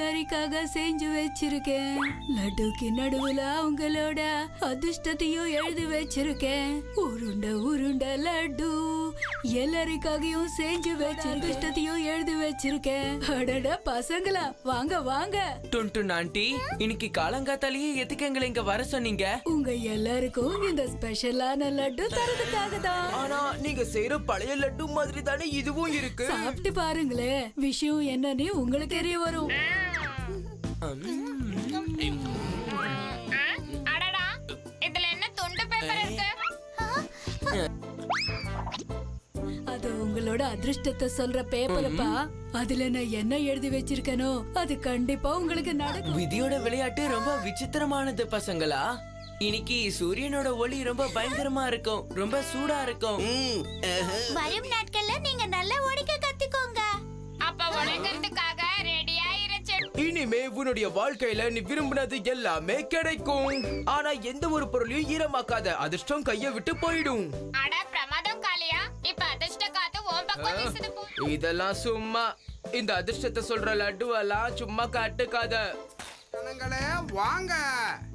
எல்லாருக்காக செஞ்சு வச்சிருக்கேன். லட்டுக்கு நடுவுல உங்களோட அதிர்ஷ்டத்தையும் எழுதி வச்சிருக்கேன். உருண்டை உருண்டை லட்டு எல்லாருக்காகவும் செஞ்சு வச்சு அதிர்ஷ்டத்தையும் எழுதி வச்சிருக்கேன். அடட பசங்களா, வாங்க வாங்க. டுன்டுன் ஆண்டி, இன்னைக்கு காலங்காத்தாலேயே எதுக்கு எங்களை இங்க வர சொன்னீங்க? உங்க எல்லாருக்கும் இந்த ஸ்பெஷலான லட்டு தரதுக்காக தான். ஆனா நீங்க செய்யற பழைய லட்டு மாதிரி தானே இதுவும் இருக்கு. சாப்பிட்டு பாருங்களே, விஷயம் என்னன்னு உங்களுக்கு தெரிய வரும். அடடா, இதுல என்ன துண்டு பேப்பர் இருக்கு? அது உங்களோட அதிர்ஷ்டத்தை சொல்ற பேப்பரப்பா. அதுல நான் என்ன எழுதி வச்சிருக்கனோ அது கண்டிப்பா உங்களுக்கு நடக்கும். விதியோட விளையாட்டு ரொம்ப விசித்திரமானது பசங்களா. இன்னைக்கு சூரியனோட ஒளி ரொம்ப பயங்கரமா இருக்கும், ரொம்ப சூடா இருக்கும். வரும் நாட்கள்ல நீங்க நல்லா ஓடிக்க கத்துக்கோங்க. அப்ப உடைக்கிறதுக்காக ரெடியா இருச்சு. இனிமே உன்னுடைய வாழ்க்கையில நீ விரும்பினது எல்லாமே கிடைக்கும். ஆனா எந்த ஒரு பொருளையும் ஈரமாக்காத, அதிர்ஷ்டம் கைய விட்டு போயிடும். அட பிரமாதம் காளியா, இப்ப அதிர்ஷ்ட காத்து ஓம் பக்கம் வீசுது போ. இதெல்லாம் சும்மா, இந்த அதிர்ஷ்டத்தை சொல்ற லட்டுவெல்லாம் சும்மா கட்டுக்காத. ஜனங்களே வாங்க,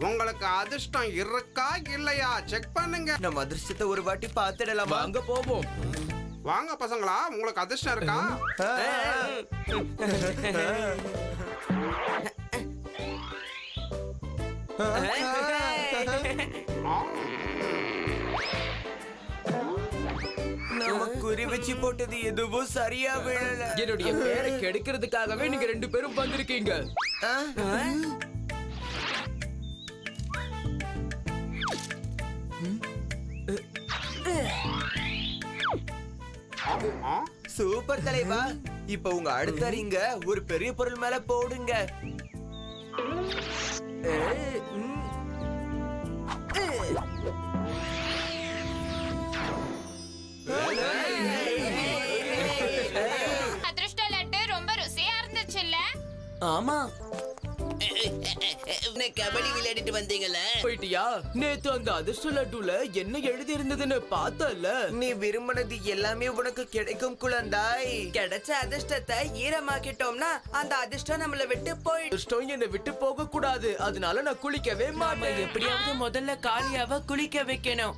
உங்களுக்கு அதிர்ஷ்டம் இருக்கா இல்லையா செக் பண்ணுங்க. நம்ம அதிர்ஷ்டத்தை ஒரு வாட்டி பார்த்துடலாம், வாங்க போவோம். வாங்க பசங்களா, உங்களுக்கு அதிர்ஷ்டம் இருக்கா? நம்ம குறி வச்சு போட்டது எதுவும் சரியா விழல. என்னுடைய பேரை கெடுக்கிறதுக்காகவே நீங்க ரெண்டு பேரும் வந்திருக்கீங்க. சூப்பர் தலைவா, இப்ப உங்க அடுத்த ரிங்க ஒரு பெரிய பொருள் மேல போடுங்க. அதிர்ஷ்ட லட்டு ரொம்ப ருசியா இருந்துச்சுல்ல? ஆமா, கபடி விளையாடிட்டு வந்தீங்களா? போயிட்டியா? நேத்து அந்த அதிர்ஷ்ட லட்டுல என்ன எழுதி இருந்ததுன்னு பார்த்தல. நீ விரும்பினது எல்லாமே உனக்கு கிடைக்கும் குழந்தாய். கிடைச்ச அதிர்ஷ்டத்தை ஈரமாக்கிட்டோம்னா அந்த அதிர்ஷ்டம் நம்மள விட்டு போயிடும். அதிர்ஷ்டம் என்னை விட்டு போக கூடாது, அதனால நான் குளிக்கவே நாம மாட்டேன். எப்படியாவது முதல்ல காளியாவ குளிக்க வைக்கணும்.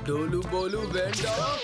டோலு போலு வேண்டாம்.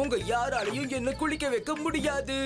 உங்க யாராலையும் என்ன குளிக்க வைக்க முடியாது.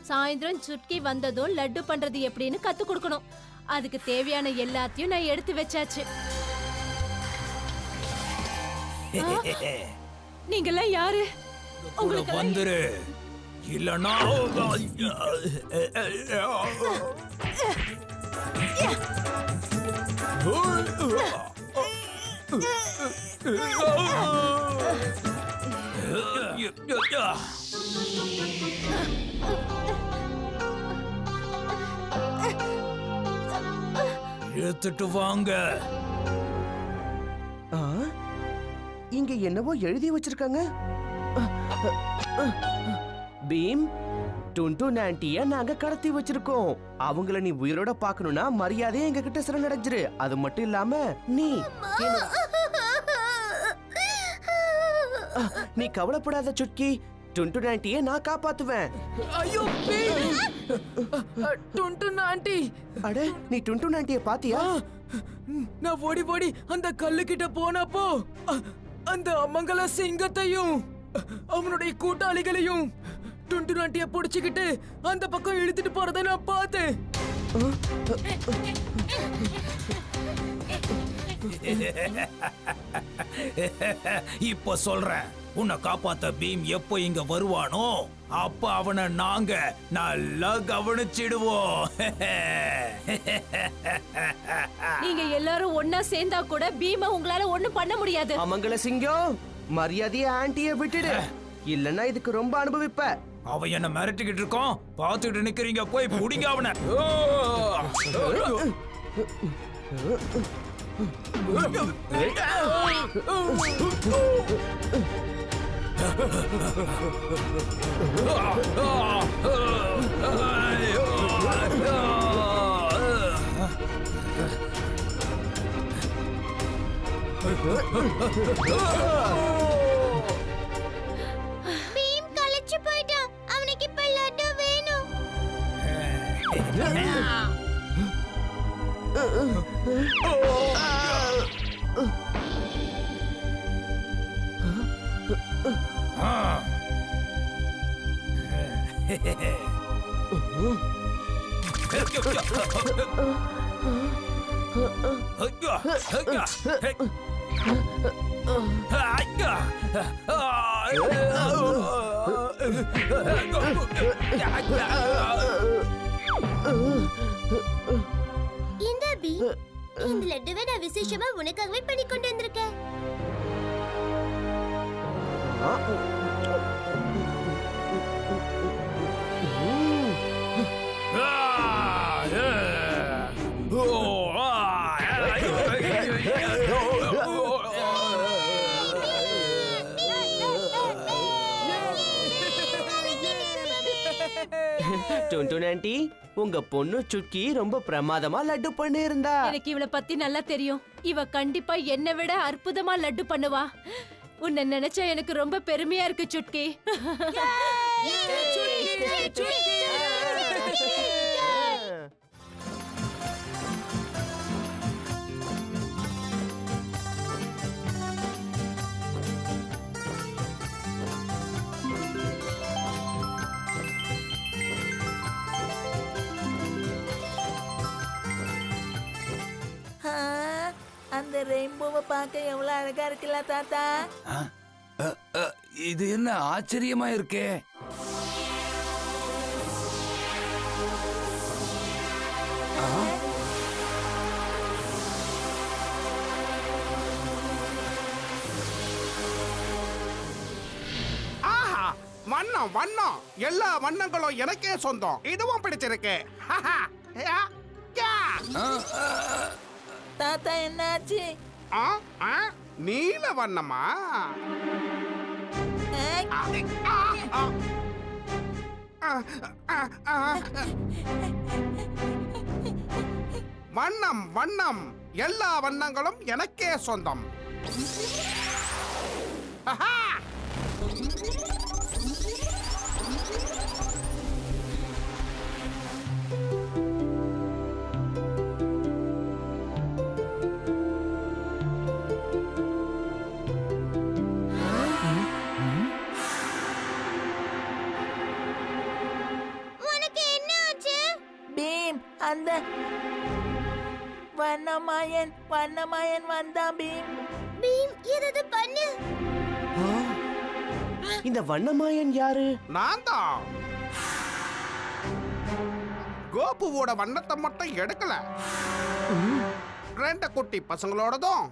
சாயந்தரம் சுட்கி வந்ததும் லட்டு பண்றது எப்படின்னு கத்து கொடுக்கணும். அதுக்கு தேவையான எல்லாத்தையும் நான் எடுத்து வச்சாச்சு. நீங்கெல்லாம் யாரு? உங்களுக்கு வந்துரு, இல்லனா எடுத்துட்டு வாங்க. இங்க என்னவோ எழுதி வச்சிருக்காங்க. பீம், டுன்டுன் ஆன்ட்டிய நாங்க கடத்தி வச்சிருக்கோம். அவங்கள நீ உயிரோட பாக்கணும்னா மரியாதையா எங்க கிட்ட சரணடைஞ்சிரு. அது மட்டும் இல்லாம நீ நீ கவலைப்படாத சுட்கி. டுன்டு ஆண்டியை நான் காப்பாத்துவேன். ஐயோ டுன்டு ஆண்டி, அட, நீ டுன்டு ஆண்டியை பாத்தியா? நான் ஓடி ஓடி அந்த கல்லு கிட்ட போனப்போ அந்த அமங்கல சிங்கத்தையும் அவனுடைய கூட்டாளிகளையும் டுன்டு ஆண்டிய புடிச்சுக்கிட்டு அந்த பக்கம் இழுத்துட்டு போறதை நான் பார்த்தேன். இப்ப சொல்றேன், உன்னை காப்பாத்த பீம் எப்போ இங்க வருவானோ அப்ப அவனை நாங்க நல்லா கவனிச்சிடுவோம். நீங்க எல்லாரும் ஒன்னா சேர்ந்தா கூட பீமை உங்களால ஒண்ணும் பண்ண முடியாது. அமங்கல சிங்கம், மரியாதைய ஆண்டிய விட்டுடு, இல்லன்னா இதுக்கு ரொம்ப அனுபவிப்ப. அவன் என்ன மிரட்டிக்கிட்டு இருக்கான், பார்த்துட்டு நிக்கிறீங்க, போய் புடிங்க அவனை. பீம் கலச்சு போயிட்டான். அவனுக்கு இப்ப லட்டு வேணும். இந்த பீம், இந்த லட்டுவை நான் விசேஷமா உனக்காகவே பண்ணி கொண்டு வந்திருக்கேன். டுன்டு ஆண்டி, உங்க பொண்ணு சுட்கி ரொம்ப பிரமாதமா லட்டு பண்ணி இருந்தா. எனக்கு இவளை பத்தி நல்லா தெரியும். இவ கண்டிப்பா என்னை விட அற்புதமா லட்டு பண்ணுவா. உன்னை நினைச்சா எனக்கு ரொம்ப பெருமையா இருக்கு சுட்கி. அந்த ரெயின்போவை பார்க்க எவ்வளவு அழகா இருக்குல்ல தாத்தா? இது என்ன ஆச்சரியமா இருக்கே. ஆஹா, வண்ணம் வண்ணம், எல்லா வண்ணங்களும் எனக்கே சொந்தம். இதுவும் பிடிச்சிருக்கு. தாத்தா என்னாச்சு? நீல வண்ணமா? வண்ணம் வண்ணம், எல்லா வண்ணங்களும் எனக்கே சொந்தம். அந்த வண்ணமாயன் வந்தான் பீம். பீம் ஏதாவது பண்ணு. இந்த வண்ணமாயன் யாரு? நான் தான். கோபுவோட வண்ணத்தை மட்டும் எடுக்கல, 2 குட்டி பசங்களோடதும்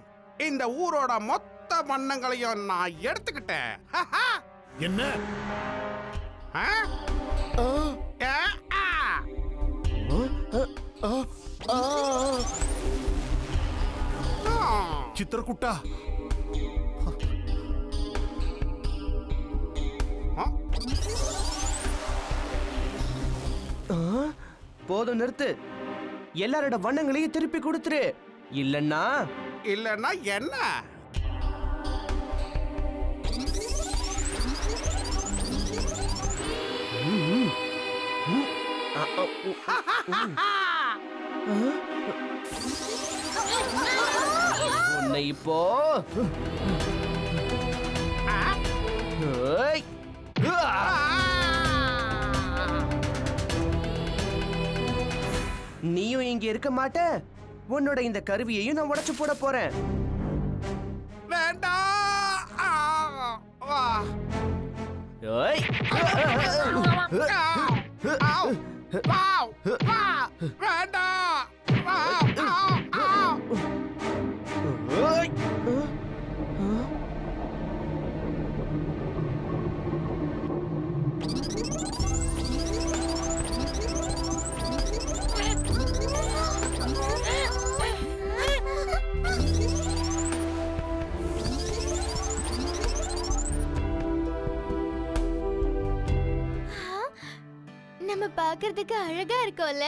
இந்த ஊரோட மொத்த வண்ணங்களையும் நான் எடுத்துக்கிட்டேன். என்ன? சித்திரகுட்டா, போதும், நிறுத்து. எல்லாரோட வண்ணங்களையும் திருப்பி கொடுத்துரு, இல்லன்னா இல்லன்னா என்ன? உன்னை இப்போ ஏய். நீயும் இங்க இருக்க மாட்ட. உன்னோட இந்த கருவியையும் நான் உடைச்சு போட போறேன். வேண்டாம். ஏய். வேண்டாம். ஏய். நம்ம பாக்குறதுக்கு அழகா இருக்கோம்ல